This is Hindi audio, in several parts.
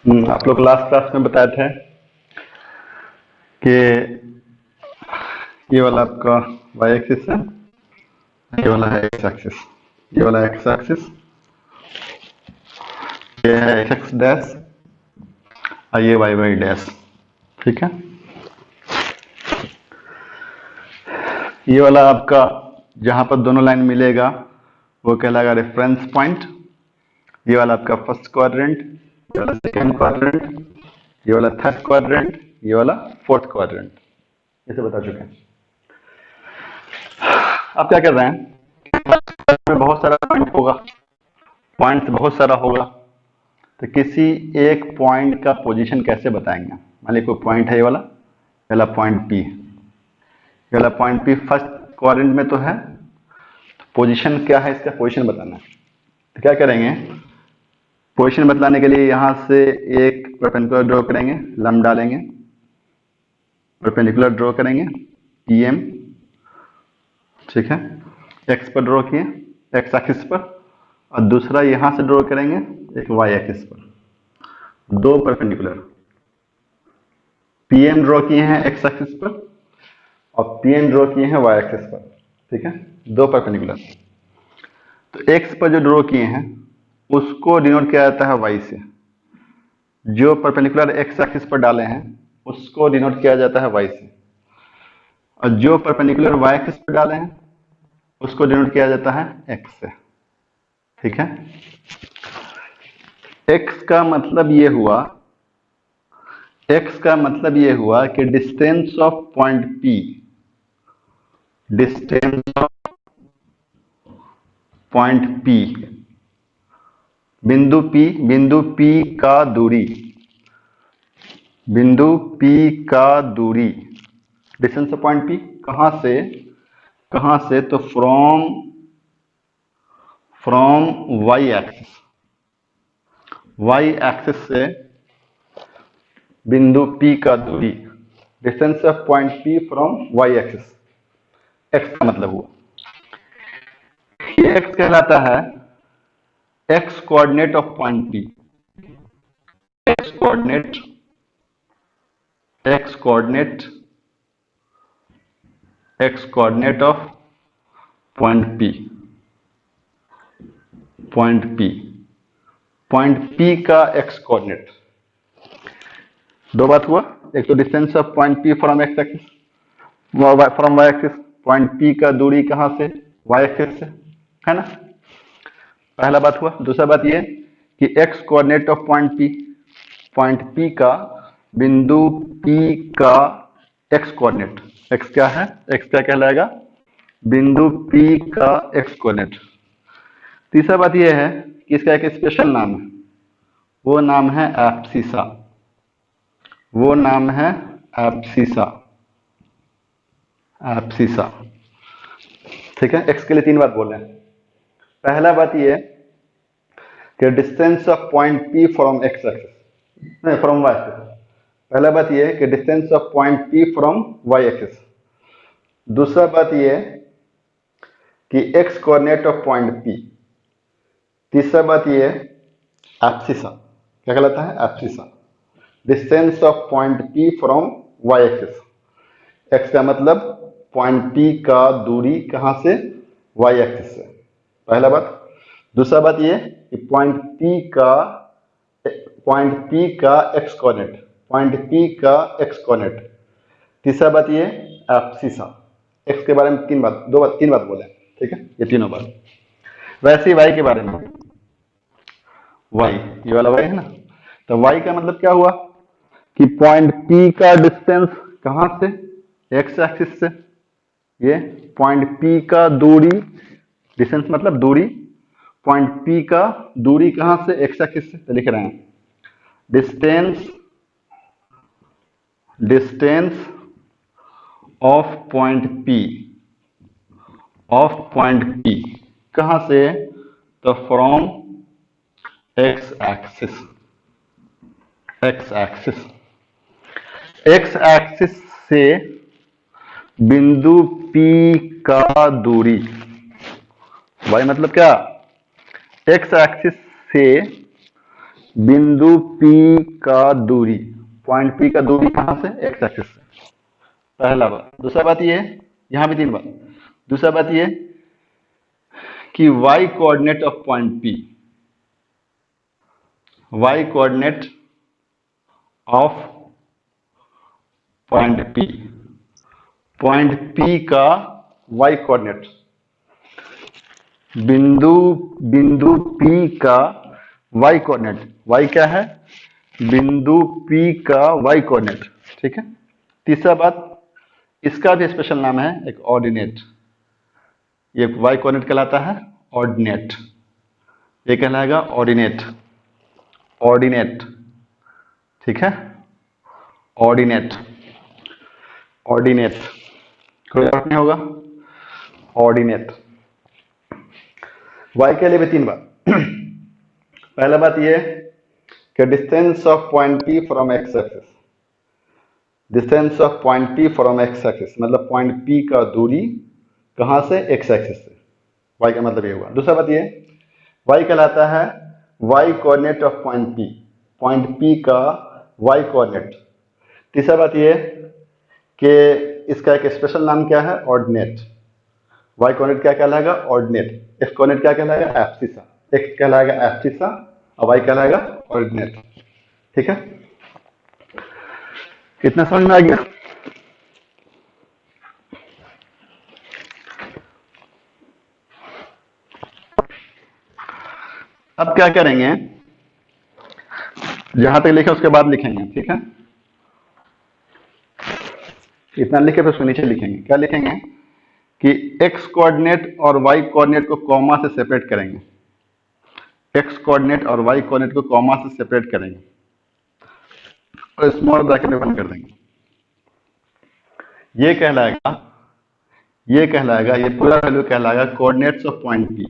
आप लोग लास्ट क्लास में बताए थे कि ये वाला आपका वाई एक्सिस है, ये वाला है एक्स एक्सिस, ये वाला एक्स एक्सिस, ये है एक्स डैश और ये वाई वाई डैश। ठीक है, ये वाला आपका जहां पर दोनों लाइन मिलेगा वो कहलाएगा रेफरेंस पॉइंट। ये वाला आपका फर्स्ट क्वाड्रेंट, ये वाला सेकंड क्वाड्रेंट, ये वाला थर्ड क्वाड्रेंट, ये वाला फोर्थ क्वाड्रेंट। इसे बता चुके हैं। अब क्या कर रहे हैं, बहुत सारा पॉइंट होगा, पॉइंट बहुत सारा होगा, तो किसी एक पॉइंट का पोजीशन कैसे बताएंगे। मान लीजिए कोई पॉइंट है, ये वाला पॉइंट पी, ये वाला पॉइंट पी फर्स्ट क्वाड्रेंट में तो है, तो पोजीशन क्या है, इसका पोजीशन बताना है। तो क्या करेंगे, पोजीशन बतलाने के लिए यहां से एक परपेंडिकुलर ड्रॉ करेंगे, लंब डालेंगे, परपेंडिकुलर ड्रॉ करेंगे पीएम। ठीक है, एक्स पर ड्रॉ किए, एक्स एक्सिस पर, और दूसरा यहां से ड्रॉ करेंगे एक वाई एक्सिस पर, दो परपेंडिकुलर। पीएम ड्रॉ किए हैं एक्स एक्सिस पर और पीएम ड्रॉ किए हैं वाई एक्सिस पर। ठीक है, दो परपेंडिकुलर। तो एक्स पर जो ड्रॉ किए हैं उसको डिनोट किया जाता है वाई से, जो परपेंडिकुलर एक्स एक्सिस पर डाले हैं उसको डिनोट किया जाता है वाई से, और जो परपेंडिकुलर वाई एक्सिस पर डाले हैं उसको डिनोट किया जाता है एक्स से। ठीक है, एक्स का मतलब ये हुआ, एक्स का मतलब ये हुआ कि distance of point P, distance of point P, बिंदु पी का दूरी, बिंदु पी का दूरी, डिस्टेंस ऑफ पॉइंट पी कहां से, तो from Y axis, Y axis से बिंदु P का दूरी, distance of point P from Y axis, X का मतलब हुआ। ये एक्स कहलाता है X coordinate of point P, X coordinate, X coordinate, X coordinate of point P, point P, point P का एक्स कोऑर्डिनेट। दो बात हुआ, एक तो distance of point P from X axis, from Y axis, point P का दूरी कहां से, वाई एक्सिस से, है ना, पहला बात हुआ। दूसरा बात ये कि X coordinate of point P, point P का बिंदु P का एक्स कोऑर्डिनेट, एक्स क्या है, एक्स क्या कहलाएगा, बिंदु P का एक्स कोऑर्डिनेट। तीसरा बात यह है कि इसका एक स्पेशल नाम है, वो नाम है एब्सिसा, वो नाम है एब्सिसा, एब्सिसा। ठीक है, एक्स के लिए तीन बात बोल रहे हैं। पहला बात ये कि distance of point P from X axis, नहीं फ्रॉम वाई एक्सिस। पहला बात ये कि distance of point P from Y axis. दूसरा बात ये कि X coordinate of point P। तीसरा बात ये एब्सिसा, क्या कहलाता है, abscissa, distance of point P from Y axis. X का मतलब पॉइंट P का दूरी कहां से, वाई एक्सिस से, पहला बात। दूसरा बात ये कि पॉइंट P का एक्स कोऑर्डिनेट, पॉइंट P का एक्स कोऑर्डिनेट। तीसरा बात ये एब्सिसा, एक्स के बारे में तीन बात बोले। ठीक है, ये तीनों बात। वैसे ही वाई के बारे में, वाई, ये वाला वाई है ना, तो वाई का मतलब क्या हुआ कि पॉइंट P का डिस्टेंस कहां से, एक्स एक्सिस से, ये पॉइंट P का दूरी, डिस्टेंस मतलब दूरी, पॉइंट P का दूरी कहां से, एक्स एक्सिस से, तो लिख रहे हैं डिस्टेंस ऑफ पॉइंट P कहां से, तो from X axis, x axis, x axis से बिंदु P का दूरी, वाई मतलब क्या, एक्स एक्सिस से बिंदु P का दूरी, पॉइंट P का दूरी कहां से, एक्स एक्सिस से, पहला बात। दूसरा बात ये, यहां भी 3 बात। दूसरा बात ये कि y coordinate of point P, y coordinate of point P, point P का y कोऑर्डिनेट, बिंदु बिंदु P का y कोऑर्डिनेट, y क्या है, बिंदु P का y कोऑर्डिनेट, ठीक है। तीसरा बात, इसका भी स्पेशल नाम है एक ऑर्डिनेट, ये y कोऑर्डिनेट कहलाता है ऑर्डिनेट, ये कहलाएगा ऑर्डिनेट, ऑर्डिनेट, ठीक है, ऑर्डिनेट, ऑर्डिनेट, कोई डाउट नहीं होगा, ऑर्डिनेट। y के लिए भी 3 बात। पहला बात ये कि distance of point P from X axis, distance of point P from X axis मतलब पॉइंट P का दूरी कहां से, एक्स एक्सिस से, y का मतलब ये हुआ। दूसरा बात ये, y कहलाता है y coordinate of point P, point P का y कोऑर्डिनेट। तीसरा बात ये कि इसका एक स्पेशल नाम क्या है, ऑर्डिनेट, y कोऑर्डिनेट क्या कहलाएगा, ऑर्डिनेट, x कोऑर्डिनेट क्या कहलाएगा, एब्सिसा, x कहलाएगा एब्सिसा और y कहलाएगा ऑर्डिनेट, ठीक है। कितना समझ में आ गया? अब क्या करेंगे, जहां तक लिखे उसके बाद लिखेंगे, ठीक है। इतना लिखे फिर उसके नीचे लिखेंगे, क्या लिखेंगे कि x कोऑर्डिनेट और y कोऑर्डिनेट को कॉमा से सेपरेट करेंगे, x कोऑर्डिनेट और y कोऑर्डिनेट को कॉमा से सेपरेट करेंगे और स्मॉल ब्रैकेट में बंद कर देंगे। ये कहलाएगा, ये कहलाएगा, ये पूरा वैल्यू कहलाएगा coordinates of point P,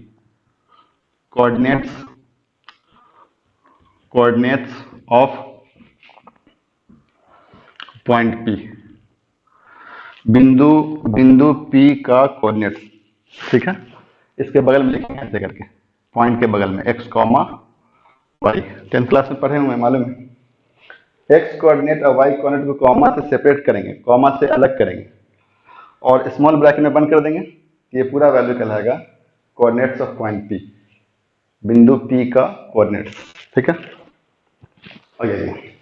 coordinates, coordinates of point P, बिंदु बिंदु P का कोऑर्डिनेट्स, ठीक है। इसके बगल में लिखेंगे ऐसे करके, पॉइंट के बगल में x comma y, 10th class में पढ़े हुए मालूम है। x कोऑर्डिनेट और y कोऑर्डिनेट को कॉमा से सेपरेट करेंगे, कॉमा से अलग करेंगे और स्मॉल ब्रैकेट में बंद कर देंगे। ये पूरा वैल्यू कहलाएगा कोऑर्डिनेट्स ऑफ पॉइंट P, बिंदु P का कोऑर्डिनेट्स, ठीक है। आगे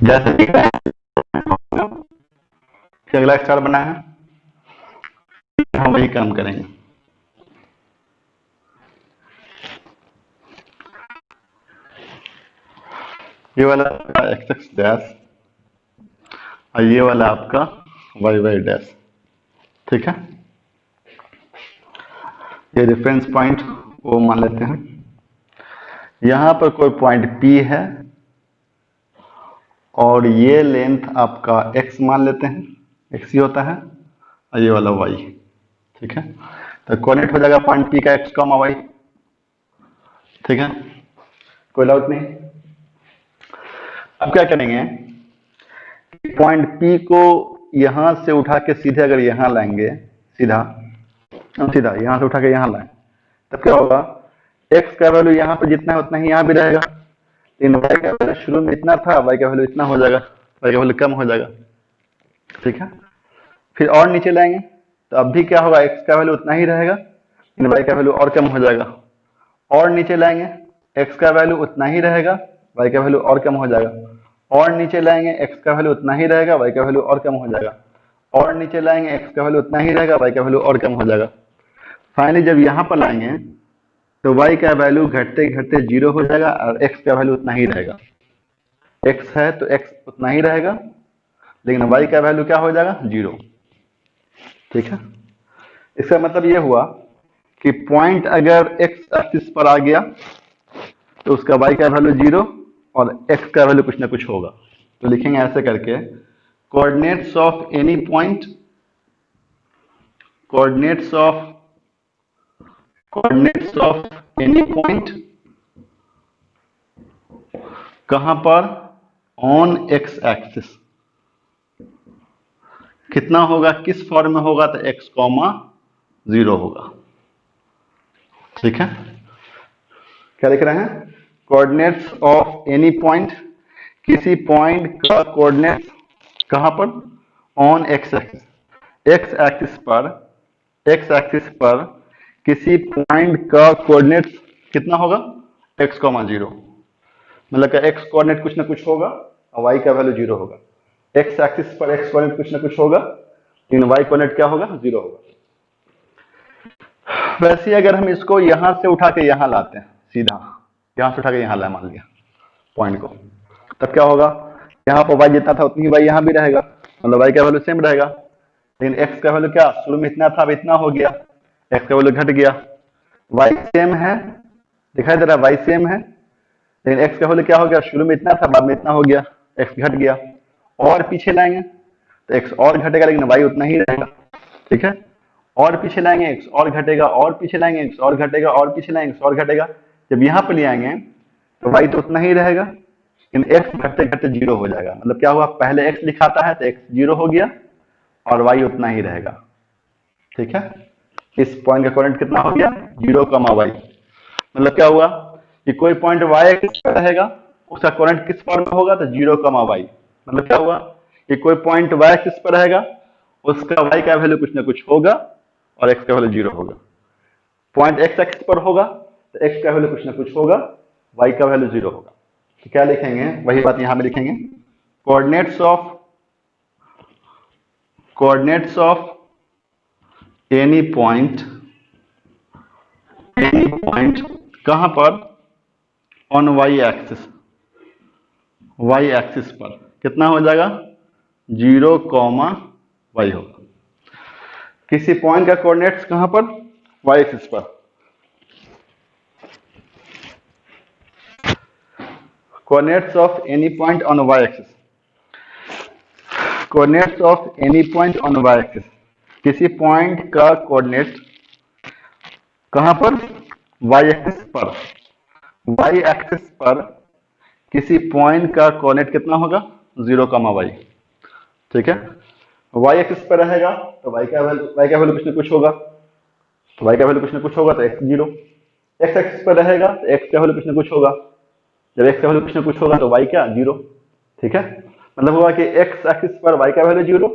जैसे दिख रहा है कि अगला स्टार बना है, हम वही काम करेंगे। ये वाला आपका एक्स एक्स डैश और ये वाला आपका वाई वाई डैश, ठीक है। ये रेफरेंस पॉइंट वो मान लेते हैं। यहां पर कोई पॉइंट P है और ये लेंथ आपका x मान लेते हैं, x ही होता है और ये वाला y, ठीक है। तो कोऑर्डिनेट हो जाएगा पॉइंट P का x कॉमा y, ठीक है, कोई डाउट नहीं। अब क्या करेंगे, पॉइंट P को यहां से उठा के सीधे अगर यहां लाएंगे, सीधा सीधा यहां से उठा के यहां लाएं, तब क्या होगा, x का वैल्यू यहां पर जितना है उतना ही यहां भी रहेगा, लेकिन y का वैल्यू शुरू में इतना था, y का वैल्यू इतना हो जाएगा, y का वैल्यू कम हो जाएगा, ठीक है। फिर और नीचे लाएंगे तो अब भी क्या होगा, x का वैल्यू उतना ही रहेगा लेकिन y का वैल्यू और कम हो जाएगा। और नीचे लाएंगे x का वैल्यू उतना ही रहेगा, y का वैल्यू और कम हो जाएगा। और नीचे लाएंगे x का वैल्यू उतना ही रहेगा, y का वैल्यू और कम हो जाएगा। और नीचे लाएंगे x का वैल्यू उतना ही रहेगा, y का वैल्यू और कम हो जाएगा। फाइनली जब यहाँ पर लाएंगे तो y का वैल्यू घटते घटते 0 हो जाएगा और x का वैल्यू उतना ही रहेगा। x है तो x उतना ही रहेगा लेकिन y का वैल्यू क्या हो जाएगा, 0, ठीक है। इसका मतलब ये हुआ कि पॉइंट अगर x एक्सिस पर आ गया तो उसका y का वैल्यू 0 और x का वैल्यू कुछ ना कुछ होगा। तो लिखेंगे ऐसे करके, coordinates of any point, coordinates of any point कहां पर? On x axis. कितना होगा, किस फॉर्म में होगा? तो x, 0 होगा। ठीक है, क्या लिख रहे हैं? कोऑर्डिनेट्स ऑफ एनी पॉइंट, किसी पॉइंट का कोऑर्डिनेट कहां पर? On x axis. X axis पर, एक्स एक्सिस पर किसी पॉइंट का कोऑर्डिनेट कितना होगा? x, 0। मतलब का x कोऑर्डिनेट कुछ ना कुछ होगा और y का वैल्यू 0 होगा। x एक्सिस पर x कोऑर्डिनेट कुछ ना कुछ होगा, लेकिन y कोऑर्डिनेट क्या होगा? 0 होगा। वैसे अगर हम इसको यहां से उठा के यहां लाते हैं, सीधा यहां से उठा के यहां लाए मान लिया पॉइंट को, तब क्या होगा? यहाँ पर y जितना था उतनी y यहाँ भी रहेगा, मतलब y का वैल्यू सेम रहेगा। लेकिन x का वैल्यू क्या, शुरू में इतना था अब इतना हो गया, x का वैल्यू घट गया। y सेम है, दिखाई दे रहा है y सेम है, लेकिन x का वैल्यू क्या हो गया? शुरू में इतना था बाद में इतना हो गया, x घट गया। और पीछे लाएंगे तो x और घटेगा लेकिन y उतना ही रहेगा। ठीक है, और पीछे लाएंगे x और घटेगा, और पीछे लाएंगे x और घटेगा, और पीछे लाएंगे x और घटेगा। जब यहाँ पे ले आएंगे तो y तो उतना ही रहेगा, लेकिन x घटते घटते 0 हो जाएगा। मतलब क्या हुआ, पहले x लिखाता है तो x 0 हो गया और y उतना ही रहेगा। ठीक है, इस पॉइंट का कोऑर्डिनेट कितना हो गया? 0, y। मतलब क्या हुआ कि कोई पॉइंट y एक्सिस पर रहेगा, उसका कोऑर्डिनेट किस फॉर्म में होगा? तो 0, y। मतलब क्या हुआ कि कोई पॉइंट y एक्सिस पर रहेगा, उसका y का वैल्यू कुछ ना कुछ होगा और x का वैल्यू 0 होगा। पॉइंट x एक्सिस पर होगा तो x का वैल्यू कुछ ना कुछ होगा, y का वैल्यू 0 होगा। तो क्या लिखेंगे? वही बात यहां पे लिखेंगे, कोऑर्डिनेट्स ऑफ एनी पॉइंट कहां पर? On y axis, y axis पर कितना हो जाएगा? 0, y होगा। किसी पॉइंट का कोऑर्डिनेट्स कहां पर? y एक्सिस पर। Coordinates of any point on y axis, coordinates of any point on y axis, किसी पॉइंट का कोऑर्डिनेट कहां पर? y एक्सिस पर। y एक्सिस पर किसी पॉइंट का कोऑर्डिनेट कितना होगा? 0, y। ठीक है, y एक्सिस पर रहेगा तो y का वैल्यू कुछ ना कुछ होगा, तो y का वैल्यू कुछ ना कुछ होगा तो x 0। x एक्सिस पर रहेगा तो x का वैल्यू कुछ ना कुछ होगा, जब x का वैल्यू कुछ ना कुछ होगा तो y क्या? 0। ठीक है, मतलब हुआ कि x एक्सिस पर y का वैल्यू 0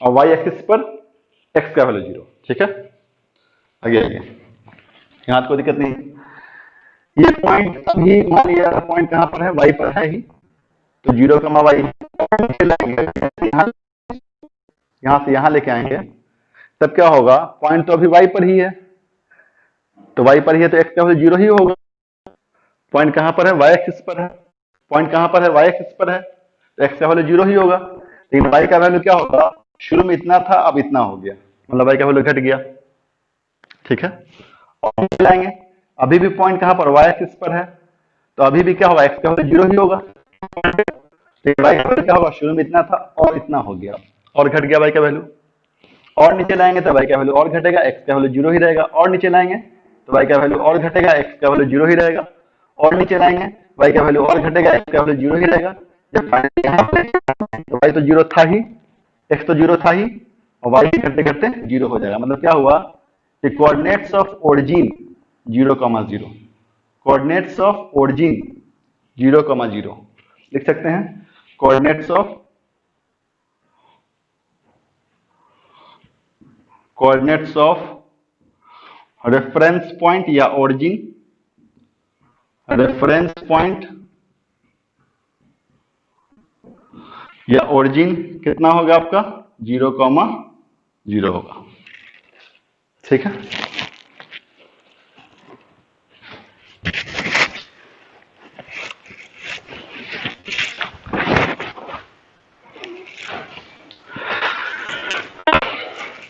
और y एक्सिस पर x का वैल्यू 0। ठीक है, आगे यहाँ कोई दिक्कत नहीं। ये पॉइंट अभी मान लिया पॉइंट कहां पर है? y पर है ही, तो 0, y। यहां से यहां लेके आएंगे तब क्या होगा? पॉइंट तो अभी y पर ही है, तो y पर ही है तो x का वैल्यू 0 ही होगा। पॉइंट कहां पर है? y एक्सिस पर है। पॉइंट कहां पर है? y एक्सिस पर है, तो x का वैल्यू 0 ही होगा। लेकिन y का वैल्यू क्या होगा? शुरू में इतना था अब इतना हो गया, मतलब y का वैल्यू घट गया। ठीक है, और लाएंगे अभी भी पॉइंट कहां पर? y एक्सिस पर है, तो अभी भी क्या होगा? x का वैल्यू 0 ही होगा। तो y का वैल्यू क्या होगा? शुरू में इतना था और इतना हो गया और घट गया y का वैल्यू। और नीचे लाएंगे तो y का वैल्यू और घटेगा, x का वैल्यू 0 ही रहेगा। और नीचे लाएंगे तो y का वैल्यू और घटेगा, x का वैल्यू 0 ही रहेगा। और नीचे लाएंगे y का वैल्यू और घटेगा, x का वैल्यू 0 ही रहेगा। जब तो y तो 0 था ही, x तो 0 था ही, और y घटते घटते 0 हो जाएगा। मतलब क्या हुआ कि coordinates of origin 0, 0, coordinates of origin 0, 0 लिख सकते हैं। कोऑर्डिनेट्स ऑफ रेफरेंस पॉइंट या ओरिजिन, रेफरेंस पॉइंट या ओरिजिन कितना होगा आपका? 0, 0 होगा। ठीक है,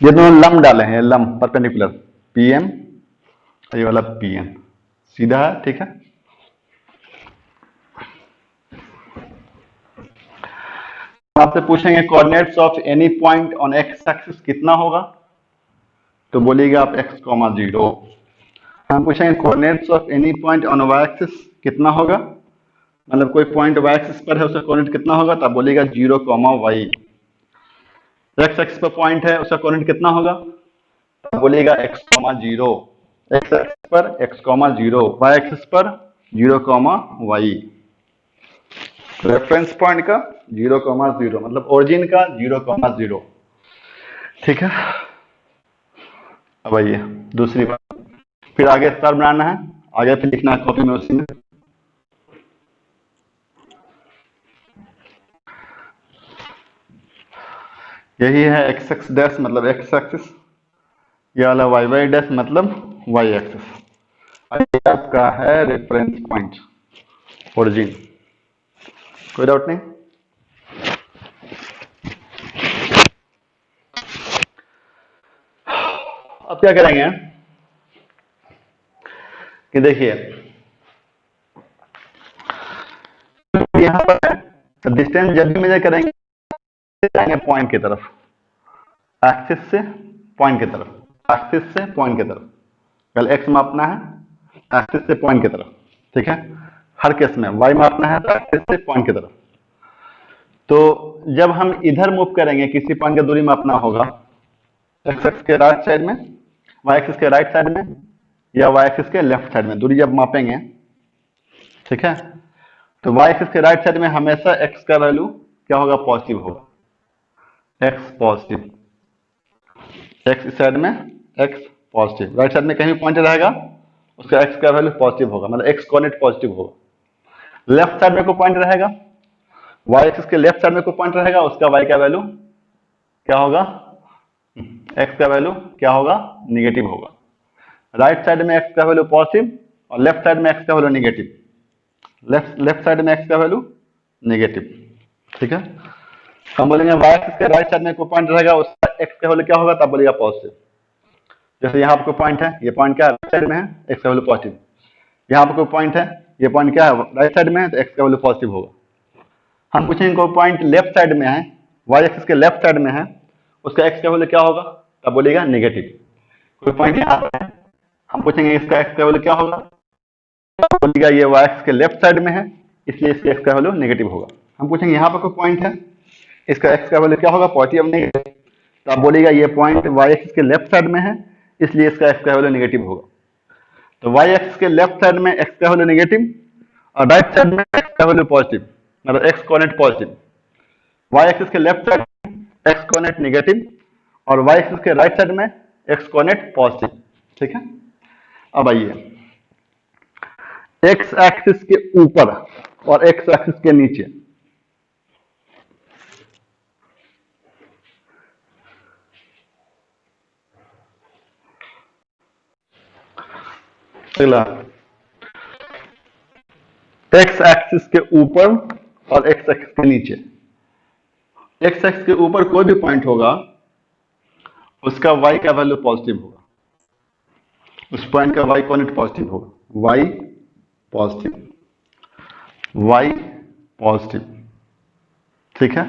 ये दोनों लंब डाले हैं, लंब परपेंडिकुलर, PM ये वाला PM सीधा है। ठीक है, आपसे पूछेंगे coordinates of any point on x axis कितना होगा, तो बोलिएगा आप x, 0। हम पूछेंगे coordinates of any point on y axis कितना होगा, मतलब कोई पॉइंट वाई एक्सिस पर है, उसका कोऑर्डिनेट कितना होगा, तो आप बोलिएगा 0, y। एक्स एक्सिस पर पॉइंट है, उसका कोऑर्डिनेट कितना होगा, तो बोलिएगा x, 0। एक्स एक्सिस पर x, 0, y एक्सिस पर 0, y। रेफरेंस पॉइंट का 0, 0 मतलब ओरिजिन का 0, 0। ठीक है। अब आइए दूसरी बात, फिर आगे स्टार बनाना है, आगे फिर लिखना है कॉपी में उसी में। यही है एक्स एक्स डैश मतलब एक्स एक्सिस, ये वाला वाई वाई डैश मतलब वाई एक्सिस। आपका है रेफरेंस पॉइंट, ओरिजिन। कोई डाउट नहीं। अब क्या करेंगे कि देखिए यहाँ पर तो डिस्टेंस जब भी मेजर करेंगे जाएंगे पॉइंट की तरफ, एक्सिस से पॉइंट की तरफ, एक्सिस से पॉइंट की तरफ। पहले एक्स मापना है एक्सिस से पॉइंट की तरफ, ठीक है। हर केस में वाई मापना है तो एक्सिस से पॉइंट की तरफ। तो जब हम इधर मूव करेंगे, किसी पॉइंट की दूरी मापना होगा एक्स एक्स के राइट साइड में, वाई एक्सिस के राइट साइड में या वाई एक्सिस के लेफ्ट साइड में, दूरी जब मापेंगे, ठीक है, तो वाई एक्सिस के राइट साइड में हमेशा एक्स का वैल्यू क्या होगा, पॉजिटिव होगा, एक्स पॉजिटिव। एक्स इस साइड में एक्स पॉजिटिव, राइट साइड में कहीं पॉइंट रहेगा उसका एक्स का वैल्यू पॉजिटिव होगा, मतलब एक्स कोऑर्डिनेट पॉजिटिव होगा। लेफ्ट साइड में कोई पॉइंट रहेगा, वाई एक्सिस के लेफ्ट साइड में कोई पॉइंट रहेगा, उसका वाई का वैल्यू क्या होगा, एक्स का वैल्यू क्या होगा, निगेटिव होगा। राइट साइड में एक्स का वैल्यू पॉजिटिव और लेफ्ट साइड में एक्स का वैल्यू निगेटिव, लेफ्ट साइड में एक्स का वैल्यू निगेटिव, ठीक है। हम बोलेंगे वाई एक्सिस के राइट साइड में कोई पॉइंट रहेगा, उसका एक्स का वैल्यू क्या होगा, तब बोलिएगा पॉजिटिव। जैसे यहाँ आपको पॉइंट है, ये पॉइंट क्या है, राइट साइड में है, एक्स का वैल्यू पॉजिटिव। यहाँ पर कोई पॉइंट है, ये पॉइंट क्या है, राइट साइड में है, तो एक्स का वैल्यू पॉजिटिव होगा। हम पूछेंगे कोई पॉइंट लेफ्ट साइड में है, वाई एक्सिस के लेफ्ट साइड में है, उसका एक्स का वैल्यू क्या होगा, तब बोलिएगा नेगेटिव। कोई पॉइंट यहाँ पर है, हम पूछेंगे इसका एक्स का वैल्यू क्या होगा, बोलिएगा ये वाई एक्सिस के लेफ्ट साइड में है, इसलिए इसका एक्स का वैल्यू नेगेटिव होगा। हम पूछेंगे यहाँ पर कोई पॉइंट है, इसका एक्स का वैल्यू क्या होगा, पॉजिटिव नेगेटिव, तो आप बोलिएगा ये पॉइंट वाई एक्सिस के लेफ्ट साइड में है, इसलिए इसका एक्स का वैल्यू नेगेटिव होगा। तो वाई एक्सिस के लेफ्ट साइड में एक्स का वैल्यू नेगेटिव और राइट साइड में एक्स का वैल्यू पॉजिटिव, मतलब X coordinate positive. Y axis के लेफ्ट साइड में एक्स कोऑर्डिनेट नेगेटिव और वाई एक्सिस के राइट साइड में एक्स कोऑर्डिनेट पॉजिटिव, ठीक है। अब आइए एक्स एक्सिस के ऊपर और एक्स एक्सिस के नीचे, अगला एक्स एक्सिस के ऊपर और एक्स एक्सिस के नीचे। एक्स एक्सिस के ऊपर कोई भी पॉइंट होगा, उसका वाई का वैल्यू पॉजिटिव होगा, उस पॉइंट का वाई कोऑर्डिनेट पॉजिटिव होगा, वाई पॉजिटिव, वाई पॉजिटिव, ठीक है।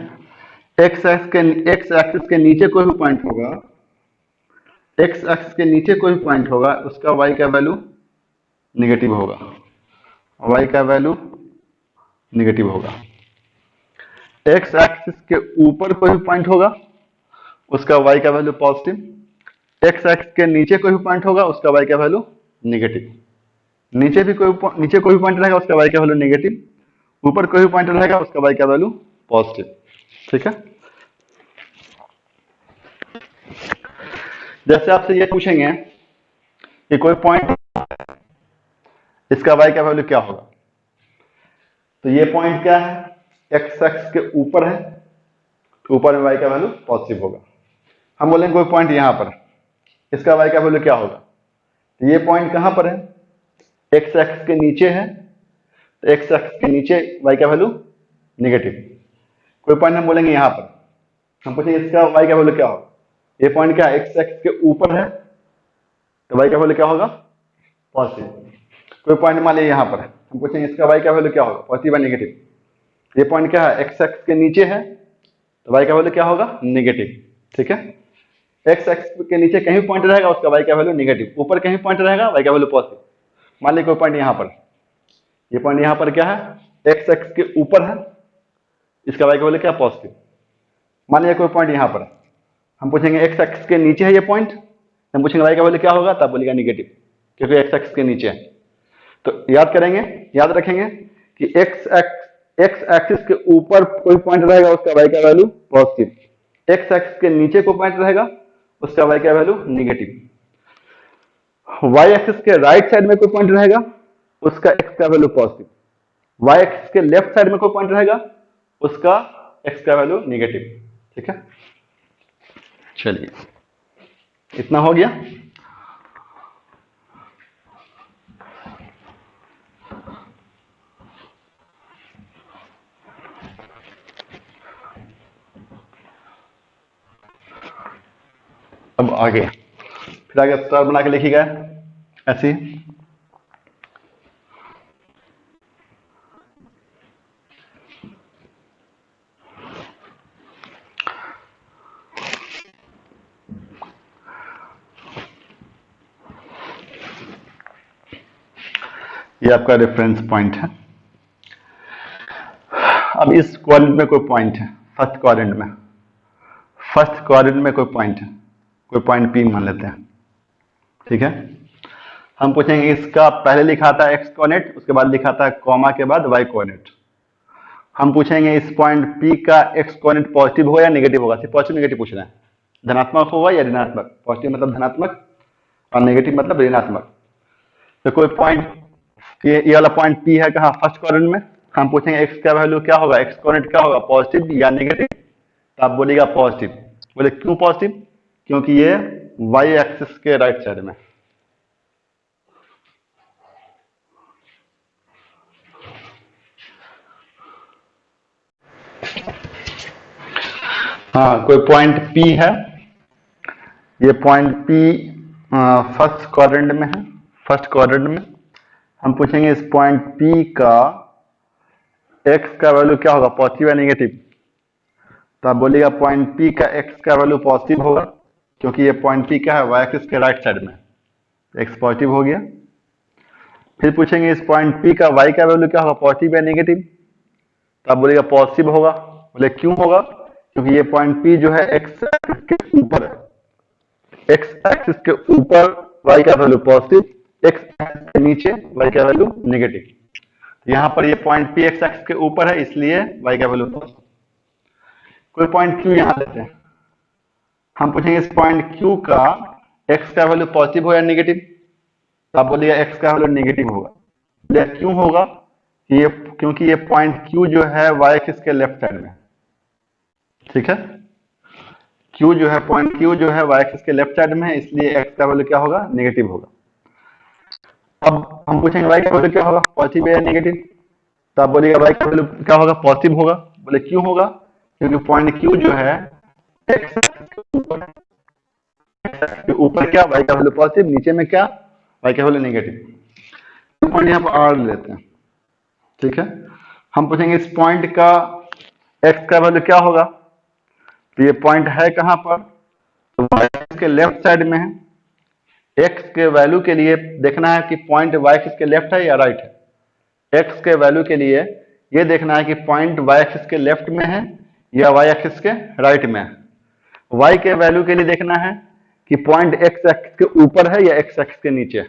एक्स एक्सिस के नीचे कोई भी पॉइंट होगा, एक्स एक्सिस के नीचे कोई भी पॉइंट होगा, उसका वाई का वैल्यू निगेटिव होगा, वाई का वैल्यू निगेटिव होगा। एक्स एक्सिस के ऊपर कोई भी पॉइंट होगा, उसका वाई का वैल्यू पॉजिटिव। एक्स एक्सिस के नीचे कोई भी पॉइंट होगा, उसका वाई का वैल्यू निगेटिव। नीचे कोई भी पॉइंट रहेगा, उसका वाई का वैल्यू नेगेटिव। ऊपर कोई भी पॉइंट रहेगा, उसका वाई का वैल्यू पॉजिटिव, ठीक है। जैसे आपसे ये पूछेंगे कि कोई पॉइंट, इसका वाई का वैल्यू क्या होगा, तो ये पॉइंट क्या है, एक्स एक्स के ऊपर है, ऊपर में वाई का वैल्यू पॉजिटिव होगा। हम बोलेंगे कोई पॉइंट यहां पर, इसका वाई का वैल्यू क्या होगा, तो ये पॉइंट कहां पर है, एक्स एक्स के नीचे है, तो एक्स एक्स के नीचे वाई का वैल्यू निगेटिव। कोई पॉइंट हम बोलेंगे यहां पर, हम पूछेंगे इसका वाई का वैल्यू क्या होगा, ये पॉइंट क्या है, एक्स एक्स के ऊपर है, तो वाई का वैल्यू क्या होगा, पॉजिटिव। कोई पॉइंट मान लीजिए यहां पर है, हम पूछेंगे इसका वाई का वैल्यू क्या होगा, पॉजिटिव या नेगेटिव। ये पॉइंट क्या है, एक्स एक्स के नीचे है, तो वाई का वैल्यू क्या होगा, नेगेटिव, ठीक है। एक्स एक्स के नीचे कहीं पॉइंट रहेगा, उसका वाई का वैल्यू नेगेटिव। ऊपर कहीं पॉइंट रहेगा, वाई का वैल्यू पॉजिटिव। मान लीजिए कोई पॉइंट यहां पर, ये पॉइंट यहां पर क्या है, एक्स एक्स के ऊपर है, इसका वाई का वैल्यू क्या पॉजिटिव। मान लिया कोई पॉइंट यहां पर है, हम पूछेंगे एक्स एक्स के नीचे है ये पॉइंट, हम पूछेंगे वाई का वैल्यू क्या होगा, तब बोलेगा निगेटिव, क्योंकि एक्स एक्स के नीचे है। तो याद करेंगे, याद रखेंगे कि एक्स एक्सिस के ऊपर कोई पॉइंट रहेगा उसका वाई का वैल्यू पॉजिटिव, एक्स एक्सिस के नीचे कोई पॉइंट रहेगा उसका वाई का वैल्यू निगेटिव, वाई एक्सिस के राइट साइड में कोई पॉइंट रहेगा उसका एक्स का वैल्यू पॉजिटिव, वाई एक्सिस के लेफ्ट साइड में कोई पॉइंट रहेगा उसका एक्स का वैल्यू निगेटिव। ठीक है, चलिए इतना हो गया। अब आगे, फिर आगे स्टार बना के लिखिएगा ऐसे ही। ये आपका रेफरेंस पॉइंट है। अब इस क्वाड्रेंट में कोई पॉइंट है, फर्स्ट क्वाड्रेंट में कोई पॉइंट है, कोई पॉइंट पी मान लेते हैं। ठीक है, हम पूछेंगे इसका पहले लिखा था एक्स कोऑर्डिनेट, उसके बाद लिखा था कॉमा के बाद वाई कोऑर्डिनेट। हम पूछेंगे इस पॉइंट पी का एक्स कोऑर्डिनेट पॉजिटिव होगा या नेगेटिव होगा, सिर्फ पॉजिटिव नेगेटिव पूछ रहे हैं, धनात्मक होगा या ऋणात्मक, पॉजिटिव मतलब धनात्मक और नेगेटिव मतलब ऋणात्मक। तो कोई पॉइंट, ये वाला पॉइंट पी है कहाँ, फर्स्ट क्वाड्रेंट में, हम पूछेंगे एक्स का वैल्यू क्या होगा, एक्स कोऑर्डिनेट क्या होगा, पॉजिटिव या नेगेटिव, तो आप बोलिएगा पॉजिटिव। बोले क्यों पॉजिटिव, क्योंकि ये वाई एक्सिस के राइट साइड में। हाँ, कोई पॉइंट पी है, ये पॉइंट पी फर्स्ट क्वाड्रेंट में है, फर्स्ट क्वाड्रेंट में हम पूछेंगे इस पॉइंट पी का एक्स का वैल्यू क्या होगा, पॉजिटिव या नेगेटिव, तो आप बोलिएगा पॉइंट पी का एक्स का वैल्यू पॉजिटिव होगा, क्योंकि ये पॉइंट पी क्या है, वाई एक्सिस के राइट साइड में, एक्स पॉजिटिव हो गया। फिर पूछेंगे इस पॉइंट पी का वाई का वैल्यू क्या होगा, पॉजिटिव या नेगेटिव, तो आप बोलिएगा पॉजिटिव होगा। बोले क्यों होगा, क्योंकि ये पॉइंट पी जो है एक्स के ऊपर है, एक्स एक्सिस के ऊपर वाई का वैल्यू पॉजिटिव, एक्स एक्सिस के नीचे वाई का वैल्यू नेगेटिव। यहां पर ये पॉइंट पी एक्स एक्सिस के ऊपर है, इसलिए वाई का वैल्यू पॉजिटिव। कोई पॉइंट क्यू यहां लेते हैं, हम पूछेंगे इस पॉइंट क्यू का एक्स का वैल्यू पॉजिटिव हो या नेगेटिव, तो आप बोलिएगा एक्स का वैल्यू नेगेटिव होगा। क्यों होगा, ये क्योंकि ये पॉइंट क्यू जो है वाई एक्सिस के लेफ्ट साइड में। ठीक है, क्यू जो है, पॉइंट क्यू जो है वाई एक्सिस के लेफ्ट साइड में है, इसलिए एक्स का वैल्यू क्या होगा, नेगेटिव होगा। अब हम पूछेंगे वाई का वैल्यू क्या होगा, पॉजिटिव या नेगेटिव, तो आप बोलिएगा वाई का वैल्यू क्या होगा, पॉजिटिव होगा। बोले क्यों होगा, क्योंकि पॉइंट क्यू जो है एक्स के ऊपर क्या, वाई का वैल्यू पॉजिटिव, नीचे में क्या, वाई का वैल्यू नेगेटिव। पॉइंट यहाँ पर आर लेते हैं। ठीक है, हम पूछेंगे इस पॉइंट का एक्स का वैल्यू क्या होगा, तो ये पॉइंट है कहां पर, तो वाई एक्सिस के लेफ्ट साइड में है। एक्स के वैल्यू के लिए देखना है कि पॉइंट वाई एक्सिस के लेफ्ट है या राइट है। एक्स के वैल्यू के लिए ये देखना है कि पॉइंट वाई एक्सिस के लेफ्ट में है या वाई एक्सिस के राइट में है। वाई के वैल्यू के लिए देखना है कि पॉइंट एक्स एक्सिस के ऊपर है या एक्स एक्सिस के नीचे है।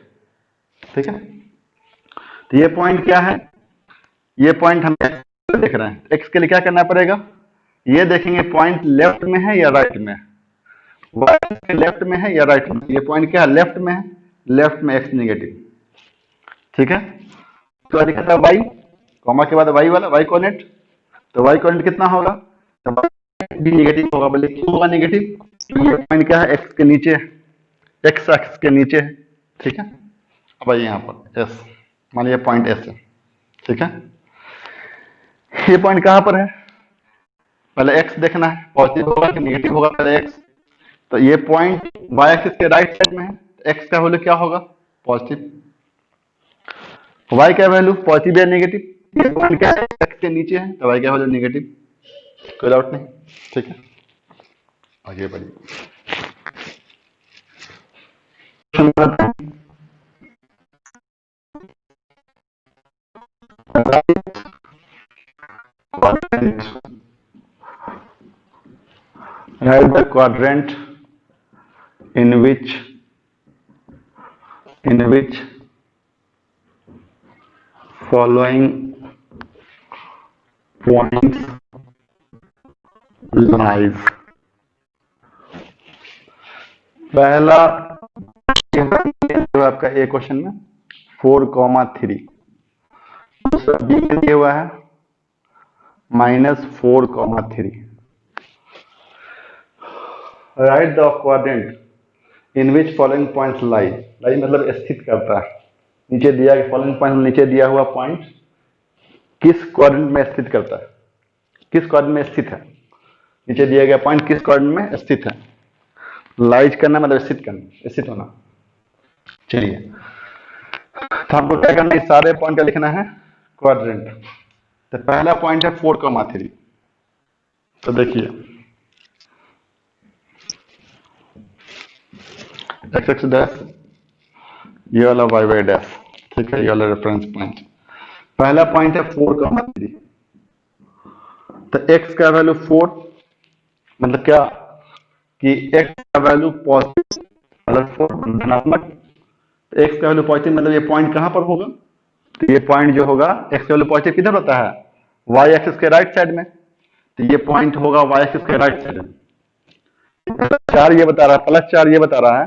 ठीक है, तो ये पॉइंट क्या है, ये पॉइंट हम देख रहे हैं, एक्स के लिए क्या करना पड़ेगा, ये देखेंगे पॉइंट लेफ्ट में है या राइट में है, वाई के लेफ्ट में है या राइट में, ये पॉइंट क्या है, लेफ्ट में है, लेफ्ट में एक्स नेगेटिव। ठीक है, तो लिखा था वाई, कॉमा के बाद वाई वाला वाई कोऑर्डिनेट, तो वाई कोऑर्डिनेट कितना होगा, तो वाई भी नेगेटिव होगा। बोले क्यों होगा नेगेटिव, ये पॉइंट क्या है, एक्स के नीचे, एक्स एक्सिस के नीचे है। ठीक है, अब आइए यहाँ पर एस, मानिए पॉइंट एस है। ठीक है, ये पॉइंट कहां पर है, पहले एक्स देखना है, पॉजिटिव होगा कि नेगेटिव होगा, पहले एक्स। तो ये पॉइंट वाई एक्सिस के राइट साइड में है, एक्स का वैल्यू क्या होगा, पॉजिटिव। वाई का वैल्यू पॉजिटिव या नेगेटिव, ये पॉइंट क्या है, एक्स के नीचे है, तो वाई का वैल्यू नेगेटिव, कोई डाउट नहीं। ठीक है, आगे बढ़िए। quadrant in which following points lies. पहला जो आपका ए क्वेश्चन में 4,3, दूसरा बी में दिया हुआ है -4,3. Right the quadrant in which following points lie. Lie मतलब स्थित करता है. नीचे दिया फॉलोइंग पॉइंट, नीचे दिया हुआ पॉइंट किस क्वाड्रेंट में स्थित करता है, किस क्वाड्रेंट में स्थित है. नीचे दिया गया पॉइंट किस क्वाड्रेंट में स्थित है. लाइज करना मतलब स्थित करना, स्थित होना. चलिए, तो हमको क्या करना है, सारे पॉइंट का लिखना है क्वाड्रेंट. तो पहला पॉइंट है 4,3. तो देखिए x डैश, ये वाला y डैश, ठीक है, ये वाला रेफरेंस पॉइंट. पहला पॉइंट है 4,3. तो x का वैल्यू 4 मतलब क्या कि x का वैल्यू पॉजिटिव मतलब 4 धनात्मक. x का वैल्यू पॉजिटिव मतलब ये पॉइंट कहां पर होगा. तो ये पॉइंट जो होगा x का वैल्यू पॉजिटिव किधर होता है, y एक्सिस के राइट साइड में. तो ये पॉइंट होगा y एक्सिस के राइट साइड में. 4 ये बता रहा है, +4 ये बता रहा है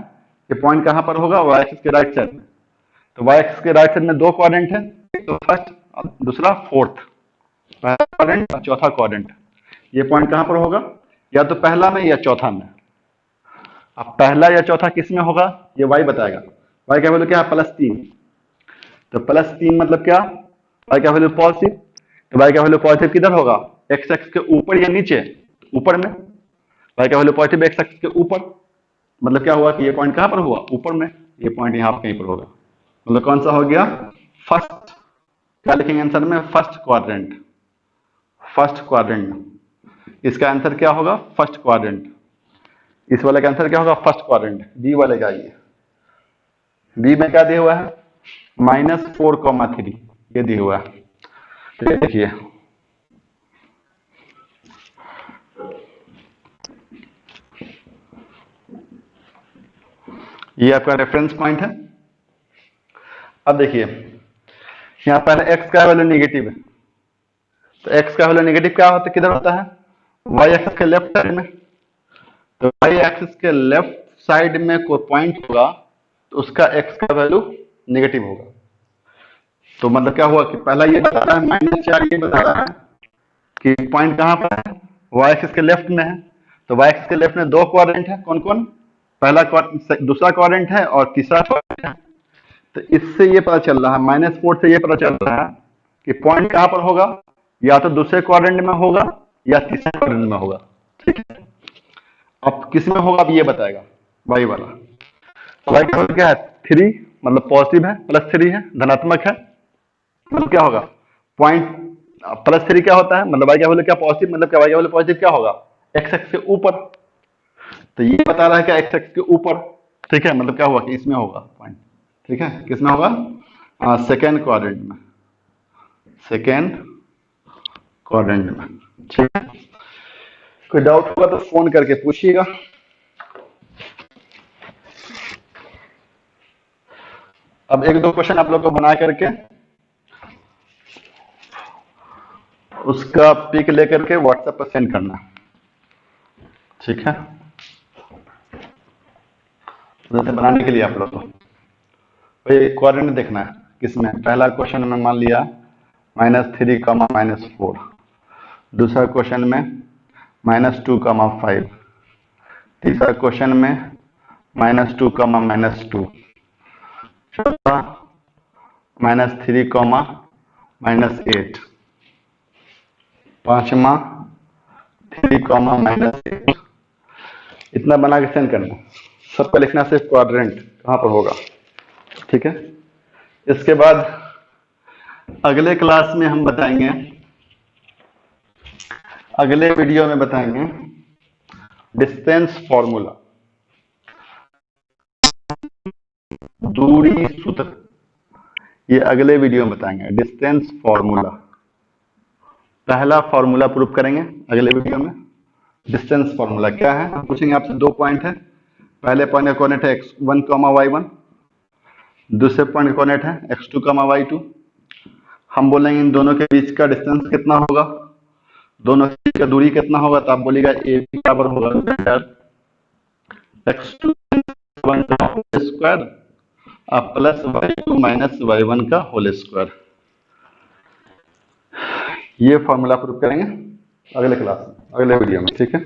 कि पॉइंट कहां पर होगा, y एक्सिस के राइट साइड में. तो y एक्सिस के राइट साइड में दो क्वाड्रेंट है, तो फर्स्ट और दूसरा फोर्थ. पहला क्वाड्रेंट और चौथा क्वाड्रेंट. ये पॉइंट कहां पर होगा, या तो पहला में या चौथा में. अब पहला या चौथा किस में होगा ये y बताएगा. y का वैल्यू क्या है, +3. तो +3 मतलब क्या, y का वैल्यू पॉजिटिव. तो y का वैल्यू पॉजिटिव किधर होगा, x एक्सिस के ऊपर या नीचे, ऊपर में. y का वैल्यू पॉजिटिव x एक्सिस के ऊपर, मतलब क्या हुआ कि ये पॉइंट कहां पर हुआ, ऊपर में. ये पॉइंट यहां पर कहीं पर होगा, मतलब कौन सा हो गया, फर्स्ट. क्या लिखेंगे आंसर में, फर्स्ट क्वाड्रेंट. फर्स्ट क्वाड्रेंट, इसका आंसर क्या होगा, फर्स्ट क्वाड्रेंट. इस वाले का आंसर क्या होगा, फर्स्ट क्वाड्रेंट. बी वाले का, ये बी में क्या दिया हुआ है, -4,3 ये दिया हुआ है. तो देखिए ये आपका रेफरेंस पॉइंट है. अब देखिए यहाँ पहले x का वैल्यू नेगेटिव है. तो x का वैल्यू नेगेटिव क्या होता है, किधर होता है, y एक्सिस के लेफ्ट साइड में. तो y एक्सिस के लेफ्ट साइड में कोई पॉइंट होगा तो उसका x का वैल्यू नेगेटिव होगा. तो मतलब क्या हुआ कि पहला ये बता रहा है, -4 ये बता रहा है कि पॉइंट कहां पर है, y एक्सिस के लेफ्ट में है. तो y एक्सिस के लेफ्ट में दो क्वाड्रेंट है, कौन कौन, पहला दूसरा क्वाड्रेंट है और तीसरा क्वाड्रेंट है. तो इससे ये पता चल रहा है, -4 से ये पता चल रहा है कि पॉइंट कहां पर होगा, या तो दूसरे क्वाड्रेंट में होगा या तीसरे क्वाड्रेंट में होगा. ठीक है, अब किस में होगा अब ये बताएगा, y वाला. y का वैल्यू क्या है, 3 मतलब पॉजिटिव है, +3 है धनात्मक है. मतलब क्या होगा, पॉइंट +3 क्या होता है, मतलब y का वैल्यू क्या पॉजिटिव, मतलब क्या y का वैल्यू पॉजिटिव क्या होगा, x एक्सिस के ऊपर. तो ये बता रहा है क्या, x एक्सिस के ऊपर. ठीक है, मतलब क्या हुआ कि इसमें होगा पॉइंट. ठीक है, किसमें होगा, सेकेंड क्वाड्रेंट में, सेकेंड क्वाड्रेंट में. ठीक है, कोई डाउट होगा तो फोन करके पूछिएगा. अब एक दो क्वेश्चन आप लोग को बना करके उसका पिक लेकर के व्हाट्सएप पर सेंड करना. ठीक है, जैसे बनाने के लिए आप लोग को भाई क्वाड्रेंट देखना है किसमें. पहला क्वेश्चन में मान लिया -3, -4. दूसरा क्वेश्चन में -2, -5. तीसरा क्वेश्चन में -2, -2. चौथा -3, -8. पांचवा 3, -8. इतना बना के सेंड करना. सबका लिखना सिर्फ क्वाड्रेंट कहां पर होगा. ठीक है, इसके बाद अगले क्लास में हम बताएंगे, अगले वीडियो में बताएंगे डिस्टेंस फॉर्मूला, दूरी सूत्र. ये अगले वीडियो में बताएंगे डिस्टेंस फॉर्मूला. पहला फॉर्मूला प्रूफ करेंगे अगले वीडियो में, डिस्टेंस फॉर्मूला क्या है, हम पूछेंगे आपसे। 2 पॉइंट है, पहले पॉइंट का कोऑर्डिनेट है x1, y1, दूसरे पॉइंट का कोऑर्डिनेट है x2, y2। हम बोलेंगे इन दोनों के बीच का डिस्टेंस कितना होगा, दोनों के बीच का दूरी कितना होगा, तो आप बोलिएगा ए बी बराबर होगा x2 1 का whole square plus y2 minus y1 का होल स्क्वायर। ये फॉर्मूला प्रूव करेंगे अगले क्लास में, अगले वीडियो में, ठीक है।